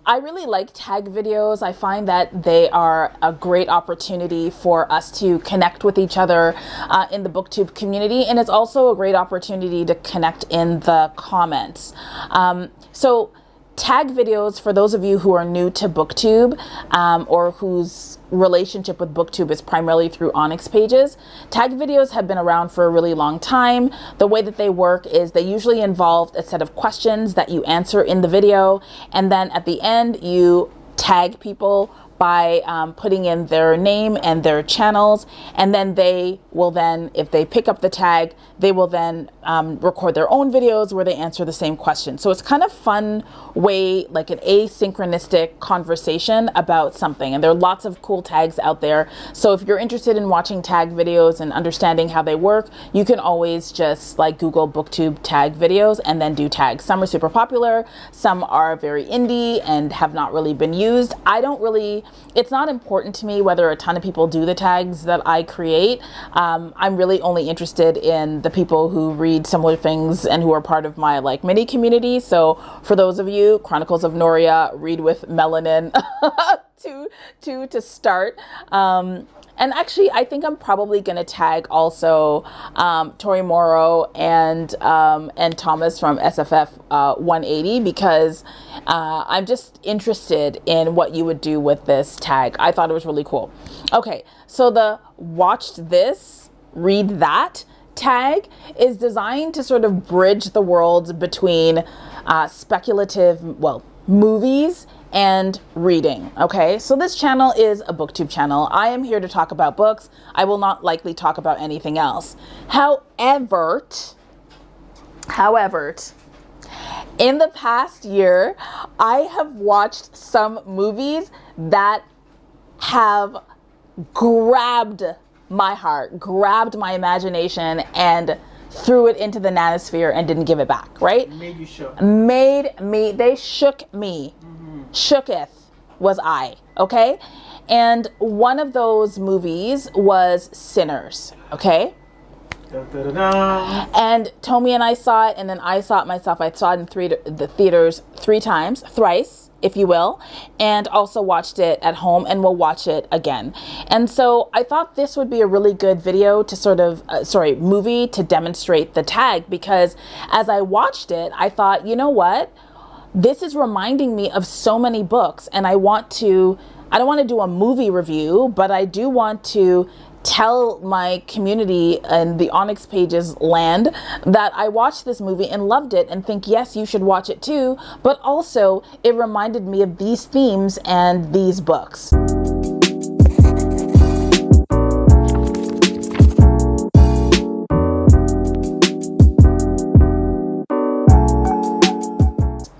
I really like tag videos. I find that they are a great opportunity for us to connect with each other in the booktube community, and it's also a great opportunity to connect in the comments. So tag videos, for those of you who are new to booktube or whose relationship with booktube is primarily through ONYX pages, tag videos have been around for a really long time. The way that they work is they usually involve a set of questions that you answer in the video, and then at the end you tag people by putting in their name and their channels, and then they will then, if they pick up the tag, they will then record their own videos where they answer the same question. So it's kind of fun way, like an asynchronistic conversation about something, and there are lots of cool tags out there. So if you're interested in watching tag videos and understanding how they work, you can always just like Google booktube tag videos and then do tags. Some are super popular, some are very indie and have not really been used. It's not important to me whether a ton of people do the tags that I create. I'm really only interested in the people who read similar things and who are part of my like mini community. So for those of you, Chronicles of Noria, read with melanin to start. And actually, I think I'm probably going to tag also Tori Morrow and Thomas from SFF 180 because I'm just interested in what you would do with this tag. I thought it was really cool. Okay, so the watched this, read that tag is designed to sort of bridge the worlds between speculative, movies and reading. Okay, so this channel is a booktube channel. I am here to talk about books. I will not likely talk about anything else. However, in the past year, I have watched some movies that have grabbed my heart, grabbed my imagination, and threw it into the nanosphere and didn't give it back, right? Made you shook. They shook me. Shooketh was I, okay? And one of those movies was Sinners, okay? Dun, dun, dun, dun. And Tommy and I saw it, and then I saw it myself. I saw it in the theaters thrice, if you will, and also watched it at home, and will watch it again. And so I thought this would be a really good video to movie to demonstrate the tag, because as I watched it, I thought, you know what? This is reminding me of so many books, and I don't want to do a movie review, but I do want to tell my community and the ONYX pages land that I watched this movie and loved it and think, yes, you should watch it too. But also it reminded me of these themes and these books.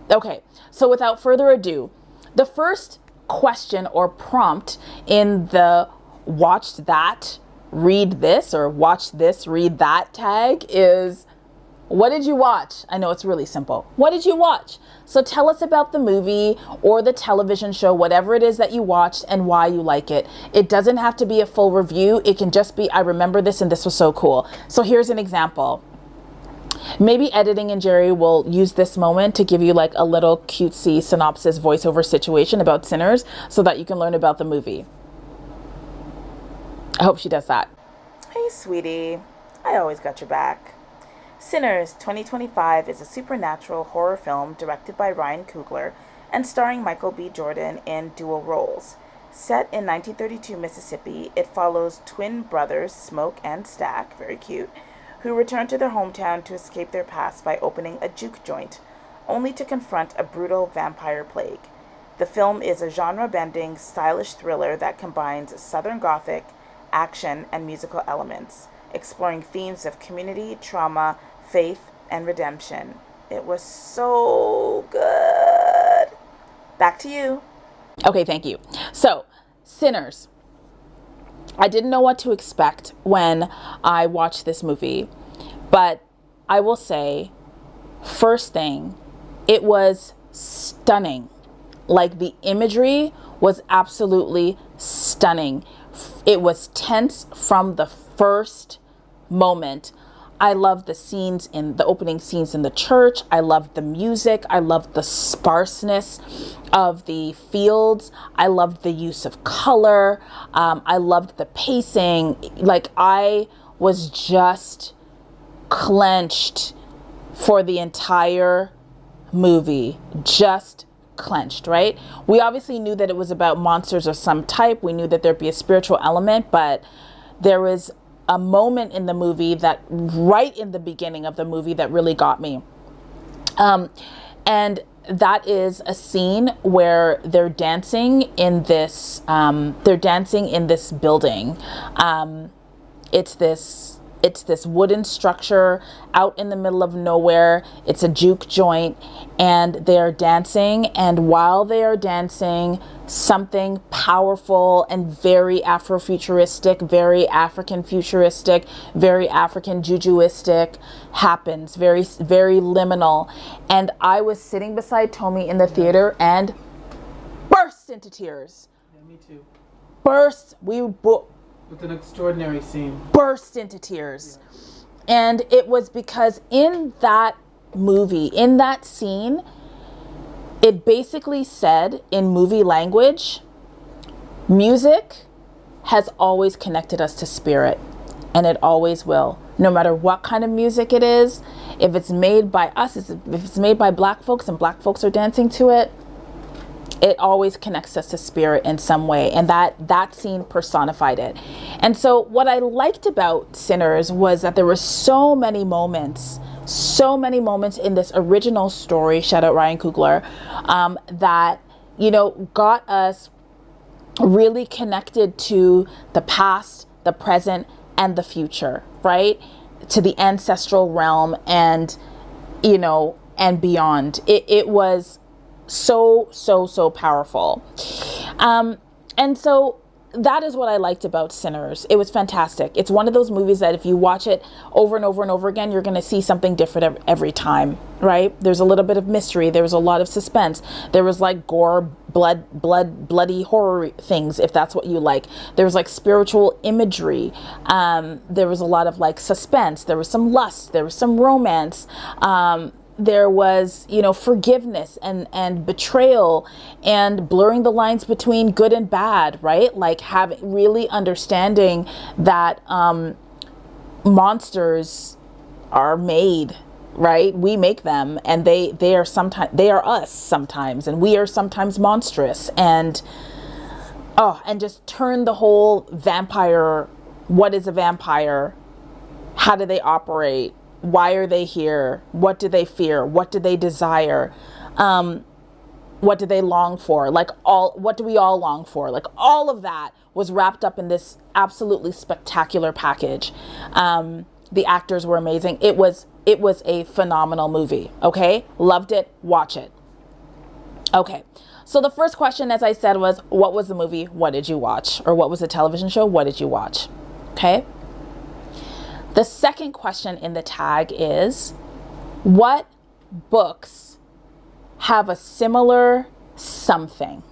Okay, so without further ado, the first question or prompt in the watched that, read this, or watch this, read that tag is, what did you watch? I know it's really simple. What did you watch? So tell us about the movie or the television show, whatever it is that you watched and why you like it. It doesn't have to be a full review. It can just be, I remember this and this was so cool. So here's an example. Maybe editing and Jerry will use this moment to give you like a little cutesy synopsis voiceover situation about Sinners so that you can learn about the movie. I hope she does that. Hey, sweetie. I always got your back. Sinners 2025 is a supernatural horror film directed by Ryan Coogler and starring Michael B. Jordan in dual roles. Set in 1932 Mississippi, it follows twin brothers Smoke and Stack, very cute, who return to their hometown to escape their past by opening a juke joint, only to confront a brutal vampire plague. The film is a genre-bending, stylish thriller that combines Southern Gothic, action, and musical elements, exploring themes of community, trauma, faith, and redemption. It was so good. Back to you. Okay, thank you. So, Sinners. I didn't know what to expect when I watched this movie, but I will say, first thing, it was stunning. Like, the imagery was absolutely stunning. It was tense from the first moment. I loved the scenes in the opening scenes in the church. I loved the music. I loved the sparseness of the fields. I loved the use of color. I loved the pacing. Like, I was just clenched for the entire movie, just clenched, right? We obviously knew that it was about monsters of some type. We knew that there'd be a spiritual element, but there was a moment in the movie that right in the beginning of the movie that really got me. And that is a scene where they're dancing in this building. It's this wooden structure out in the middle of nowhere. It's a juke joint, and they're dancing. And while they are dancing, something powerful and very Afrofuturistic, very African futuristic, very African jujuistic happens. Very, very liminal. And I was sitting beside Tommy in the theater and burst into tears. Yeah, me too. With an extraordinary scene. Burst into tears. Yeah. And it was because in that movie, in that scene, it basically said in movie language, music has always connected us to spirit, and it always will. No matter what kind of music it is, if it's made by us, if it's made by Black folks and Black folks are dancing to it, it always connects us to spirit in some way. And that scene personified it. And so what I liked about Sinners was that there were so many moments in this original story, shout out Ryan Coogler, that, you know, got us really connected to the past, the present, and the future, right? To the ancestral realm and, you know, and beyond. It was so powerful. And so that is what I liked about Sinners. It was fantastic. It's one of those movies that if you watch it over and over and over again, you're going to see something different every time, right? There's a little bit of mystery. There was a lot of suspense. There was like gore, bloody horror things, if that's what you like. There was like spiritual imagery. There was a lot of like suspense. There was some lust. There was some romance. There was, you know, forgiveness and betrayal and blurring the lines between good and bad, right? Like really understanding that monsters are made, right? We make them, and they are us sometimes, and we are sometimes monstrous, and just turn the whole vampire. What is a vampire? How do they operate? Why are they here? What do they fear? What do they desire? What do they long for? What do we all long for? Like, all of that was wrapped up in this absolutely spectacular package. The actors were amazing. It was a phenomenal movie. Okay. Loved it. Watch it. Okay. So the first question, as I said, was, what was the movie? What did you watch? Or what was the television show? What did you watch? Okay. The second question in the tag is, what books have a similar something?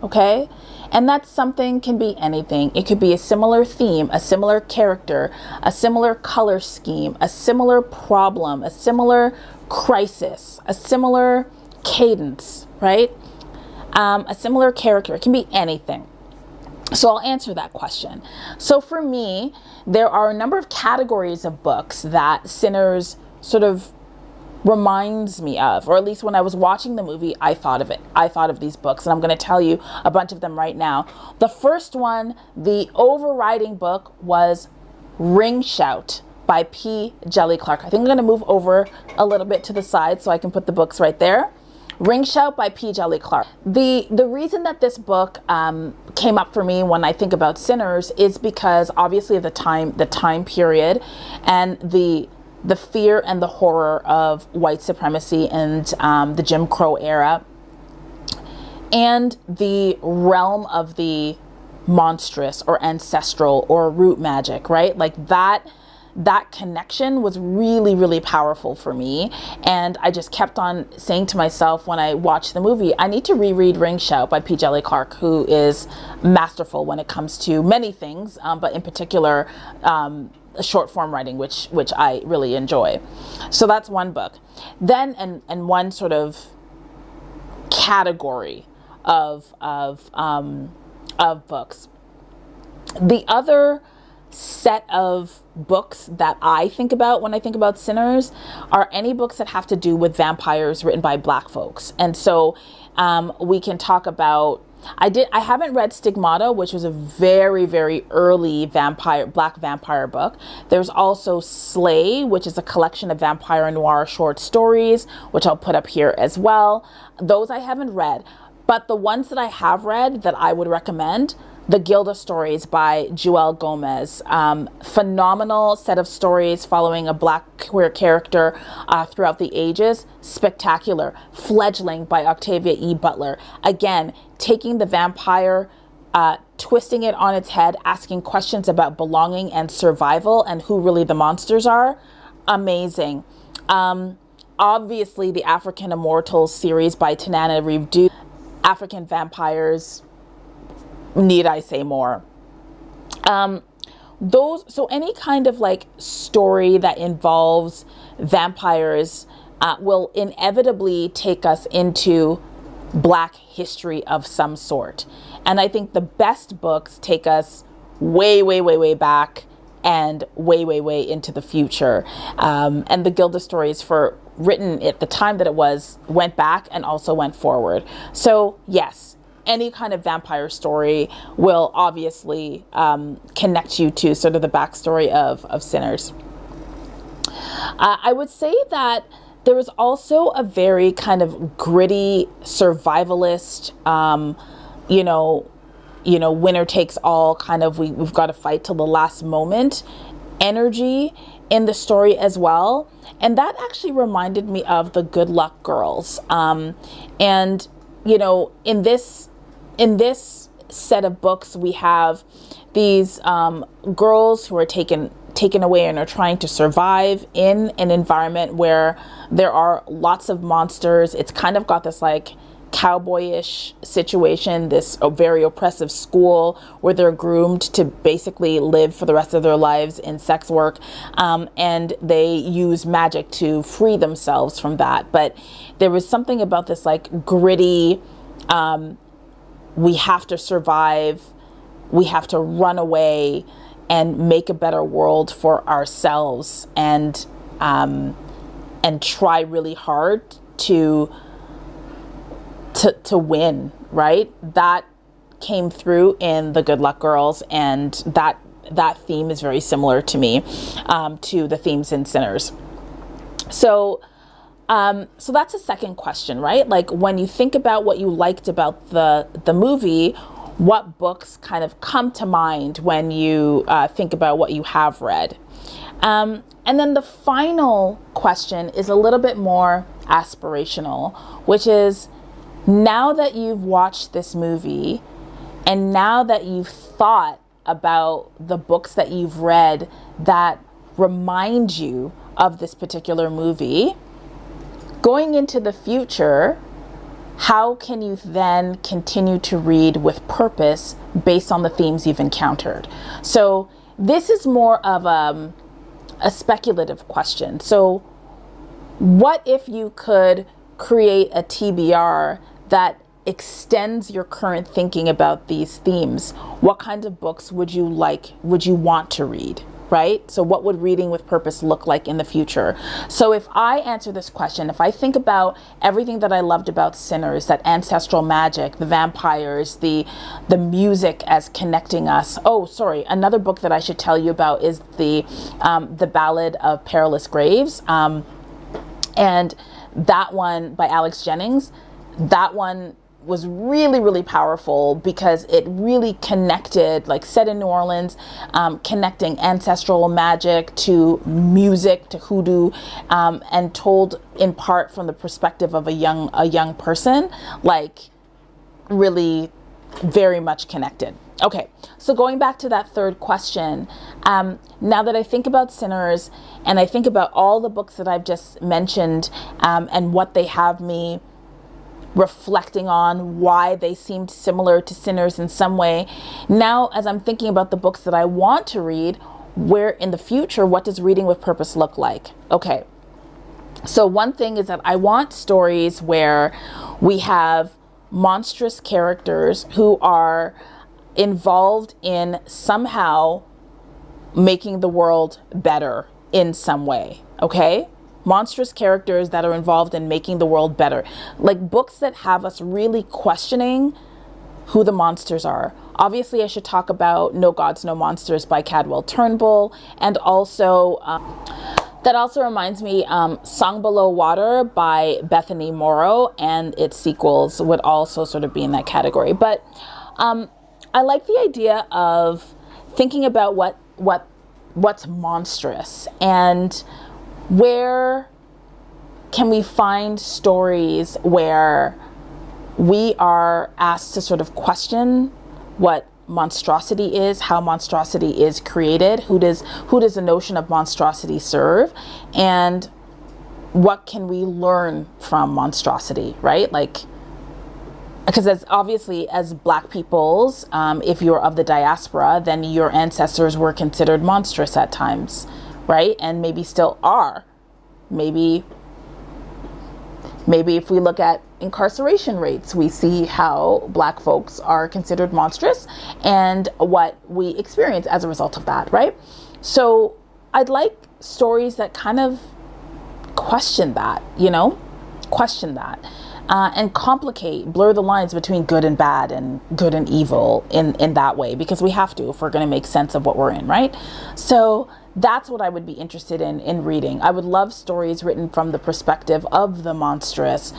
Okay? And that something can be anything. It could be a similar theme, a similar character, a similar color scheme, a similar problem, a similar crisis, a similar cadence, right? A similar character. It can be anything. So I'll answer that question. So for me, there are a number of categories of books that Sinners sort of reminds me of, or at least when I was watching the movie, I thought of it. I thought of these books, and I'm going to tell you a bunch of them right now. The first one, the overriding book, was Ring Shout by P. Jelly Clark. I think I'm going to move over a little bit to the side so I can put the books right there. Ring Shout by P. Jelly Clark. The reason that this book came up for me when I think about Sinners is because obviously of the time period and the fear and the horror of white supremacy and the Jim Crow era, and the realm of the monstrous or ancestral or root magic, right? Like that connection was really, really powerful for me. And I just kept on saying to myself when I watched the movie, I need to reread Ring Shout by P. Jelly Clark, who is masterful when it comes to many things, but in particular, short form writing, which I really enjoy. So that's one book. Then and one sort of category of books. The other set of books that I think about when I think about Sinners are any books that have to do with vampires written by Black folks. And so we can talk about, I haven't read Stigmata, which was a very, very early Black vampire book. There's also Slay, which is a collection of vampire noir short stories, which I'll put up here as well. Those I haven't read, but the ones that I have read that I would recommend, The Gilda Stories by Joelle Gomez. Phenomenal set of stories following a Black queer character throughout the ages. Spectacular. Fledgling by Octavia E. Butler. Again, taking the vampire, twisting it on its head, asking questions about belonging and survival and who really the monsters are. Amazing. Obviously, the African Immortals series by Tanana Reeve-Dew. African vampires, need I say more? So any kind of like story that involves vampires will inevitably take us into Black history of some sort. And I think the best books take us way, way, way, way back and way, way, way into the future. And the Gilda Stories, written at the time that it went back and also went forward. So yes, any kind of vampire story will obviously connect you to sort of the backstory of Sinners. I would say that there was also a very kind of gritty survivalist, winner takes all kind of, we've got to fight till the last moment energy in the story as well. And that actually reminded me of the Good Luck Girls. In this set of books, we have these girls who are taken away and are trying to survive in an environment where there are lots of monsters. It's kind of got this like cowboyish situation, this very oppressive school where they're groomed to basically live for the rest of their lives in sex work, and they use magic to free themselves from that. But there was something about this like gritty, we have to survive, we have to run away and make a better world for ourselves, and try really hard to win, right? That came through in the Good Luck Girls, and that theme is very similar to me, to the themes in Sinners. So that's a second question, right? Like when you think about what you liked about the movie, what books kind of come to mind when you think about what you have read? And then the final question is a little bit more aspirational, which is, now that you've watched this movie and now that you've thought about the books that you've read that remind you of this particular movie, going into the future, how can you then continue to read with purpose based on the themes you've encountered? So this is more of a speculative question. So what if you could create a TBR that extends your current thinking about these themes? What kinds of books would you want to read, right? So what would reading with purpose look like in the future? So if I answer this question, if I think about everything that I loved about Sinners, that ancestral magic, the vampires, the music as connecting us. Oh, sorry, another book that I should tell you about is the Ballad of Perilous Graves. And that one by Alex Jennings, that one was really, really powerful because it really connected, like set in New Orleans, connecting ancestral magic to music, to hoodoo, and told in part from the perspective of a young person, like really very much connected. Okay, so going back to that third question, now that I think about Sinners and I think about all the books that I've just mentioned, and what they have me reflecting on, why they seemed similar to Sinners in some way, now as I'm thinking about the books that I want to read, where in the future, what does reading with purpose look like? Okay. So one thing is that I want stories where we have monstrous characters who are involved in somehow making the world better in some way. Okay. Monstrous characters that are involved in making the world better. Like books that have us really questioning who the monsters are. Obviously, I should talk about No Gods, No Monsters by Cadwell Turnbull. And also, that also reminds me, Song Below Water by Bethany Morrow and its sequels would also sort of be in that category. But I like the idea of thinking about what's monstrous and where can we find stories where we are asked to sort of question what monstrosity is, how monstrosity is created, who does the notion of monstrosity serve, and what can we learn from monstrosity, right? Like, because as Black peoples, if you're of the diaspora, then your ancestors were considered monstrous at times, right? And maybe still are. Maybe if we look at incarceration rates, we see how Black folks are considered monstrous and what we experience as a result of that, right? So I'd like stories that kind of question that, and blur the lines between good and bad and good and evil in that way, because we have to if we're going to make sense of what we're in, right? So that's what I would be interested in reading. I would love stories written from the perspective of the monstrous,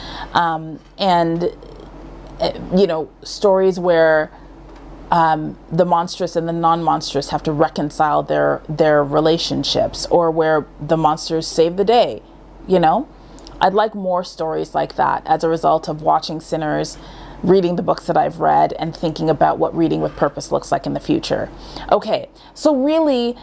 stories where the monstrous and the non-monstrous have to reconcile their relationships, or where the monsters save the day, I'd like more stories like that as a result of watching Sinners, reading the books that I've read, and thinking about what reading with purpose looks like in the future. Okay, so really,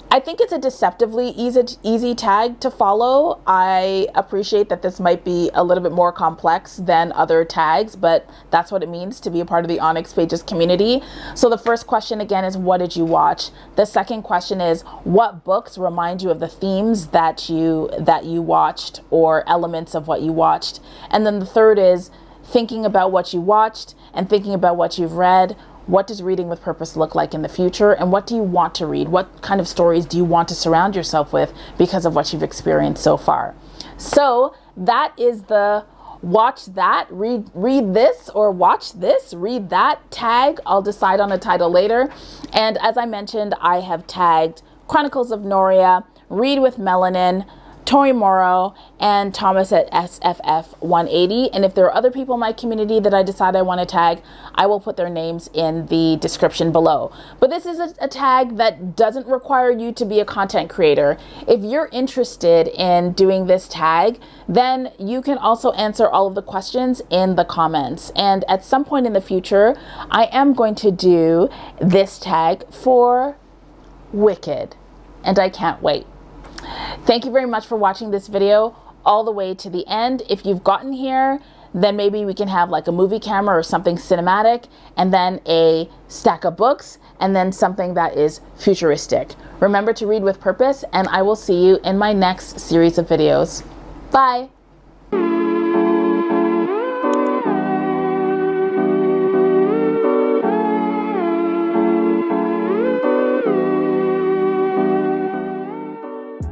I think it's a deceptively easy tag to follow. I appreciate that this might be a little bit more complex than other tags, but that's what it means to be a part of the ONYX Pages community. So the first question again is, what did you watch? The second question is, what books remind you of the themes that you watched, or elements of what you watched? And then the third is thinking about what you watched and thinking about what you've read. What does reading with purpose look like in the future? And what do you want to read? What kind of stories do you want to surround yourself with because of what you've experienced so far? So that is the watch that, read this, or watch this, read that tag. I'll decide on a title later. And as I mentioned, I have tagged Chronicles of Noria, Read with Melanin, Tori Morrow, and Thomas at SFF 180. And if there are other people in my community that I decide I want to tag, I will put their names in the description below. But this is a tag that doesn't require you to be a content creator. If you're interested in doing this tag, then you can also answer all of the questions in the comments. And at some point in the future, I am going to do this tag for Wicked, and I can't wait. Thank you very much for watching this video all the way to the end. If you've gotten here, then maybe we can have like a movie camera or something cinematic, and then a stack of books, and then something that is futuristic. Remember to read with purpose, and I will see you in my next series of videos. Bye.